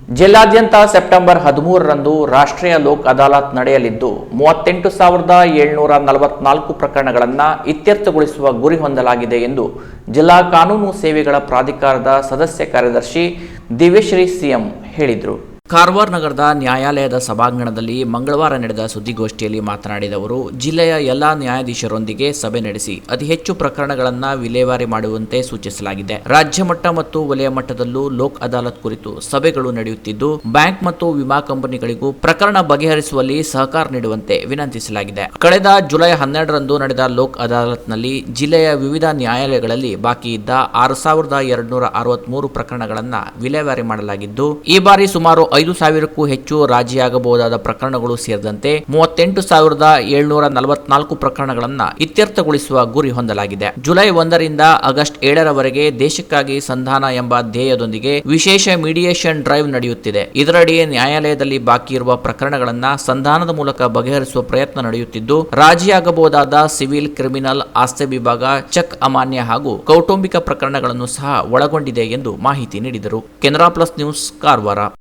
ಜಿಲ್ಲಾದ್ಯಂತ ಸೆಪ್ಟೆಂಬರ್ 13ರಂದು ರಾಷ್ಟ್ರೀಯ ಲೋಕ್ ಅದಾಲತ್ ನಡೆಯಲಿದ್ದು 38,744 ಪ್ರಕರಣಗಳನ್ನು ಇತ್ಯರ್ಥಗೊಳಿಸುವ ಗುರಿ ಹೊಂದಲಾಗಿದೆ ಎಂದು ಜಿಲ್ಲಾ ಕಾನೂನು ಸೇವೆಗಳ ಪ್ರಾಧಿಕಾರದ ಸದಸ್ಯ ಕಾರ್ಯದರ್ಶಿ ದಿವ್ಯಶ್ರೀ ಸಿಎಂ ಹೇಳಿದರು. ಕಾರವಾರ ನಗರದ ನ್ಯಾಯಾಲಯದ ಸಭಾಂಗಣದಲ್ಲಿ ಮಂಗಳವಾರ ನಡೆದ ಸುದ್ದಿಗೋಷ್ಠಿಯಲ್ಲಿ ಮಾತನಾಡಿದ ಅವರು, ಜಿಲ್ಲೆಯ ಎಲ್ಲಾ ನ್ಯಾಯಾಧೀಶರೊಂದಿಗೆ ಸಭೆ ನಡೆಸಿ ಅತಿ ಹೆಚ್ಚು ಪ್ರಕರಣಗಳನ್ನು ವಿಲೇವಾರಿ ಮಾಡುವಂತೆ ಸೂಚಿಸಲಾಗಿದೆ. ರಾಜ್ಯ ಮಟ್ಟ ಮತ್ತು ವಲಯ ಮಟ್ಟದಲ್ಲೂ ಲೋಕ್ ಅದಾಲತ್ ಕುರಿತು ಸಭೆಗಳು ನಡೆಯುತ್ತಿದ್ದು, ಬ್ಯಾಂಕ್ ಮತ್ತು ವಿಮಾ ಕಂಪನಿಗಳಿಗೂ ಪ್ರಕರಣ ಬಗೆಹರಿಸುವಲ್ಲಿ ಸಹಕಾರ ನೀಡುವಂತೆ ವಿನಂತಿಸಲಾಗಿದೆ. ಕಳೆದ ಜುಲೈ 12ರಂದು ನಡೆದ ಲೋಕ್ ಅದಾಲತ್ನಲ್ಲಿ ಜಿಲ್ಲೆಯ ವಿವಿಧ ನ್ಯಾಯಾಲಯಗಳಲ್ಲಿ ಬಾಕಿ ಇದ್ದ 6,263 ಪ್ರಕರಣಗಳನ್ನು ವಿಲೇವಾರಿ ಮಾಡಲಾಗಿದ್ದು, ಈ ಬಾರಿ ಸುಮಾರು 5,000ಕ್ಕೂ ಹೆಚ್ಚು ರಾಜಿಯಾಗಬಹುದಾದ ಪ್ರಕರಣಗಳು ಸೇರಿದಂತೆ 38,744 ಪ್ರಕರಣಗಳನ್ನು ಇತ್ಯರ್ಥಗೊಳಿಸುವ ಗುರಿ ಹೊಂದಲಾಗಿದೆ. ಜುಲೈ 1ರಿಂದ ಆಗಸ್ಟ್ 7ರವರೆಗೆ ದೇಶಕ್ಕಾಗಿ ಸಂಧಾನ ಎಂಬ ಧ್ಯೇಯದೊಂದಿಗೆ ವಿಶೇಷ ಮೀಡಿಯೇಷನ್ ಡ್ರೈವ್ ನಡೆಯುತ್ತಿದೆ. ಇದರಡಿ ನ್ಯಾಯಾಲಯದಲ್ಲಿ ಬಾಕಿ ಇರುವ ಪ್ರಕರಣಗಳನ್ನು ಸಂಧಾನದ ಮೂಲಕ ಬಗೆಹರಿಸುವ ಪ್ರಯತ್ನ ನಡೆಯುತ್ತಿದ್ದು, ರಾಜಿಯಾಗಬಹುದಾದ ಸಿವಿಲ್, ಕ್ರಿಮಿನಲ್, ಆಸ್ತಿ ವಿಭಾಗ, ಚೆಕ್ ಅಮಾನ್ಯ ಹಾಗೂ ಕೌಟುಂಬಿಕ ಪ್ರಕರಣಗಳನ್ನು ಸಹ ಒಳಗೊಂಡಿದೆ ಎಂದು ಮಾಹಿತಿ ನೀಡಿದರು. Canara plus news, Karwar.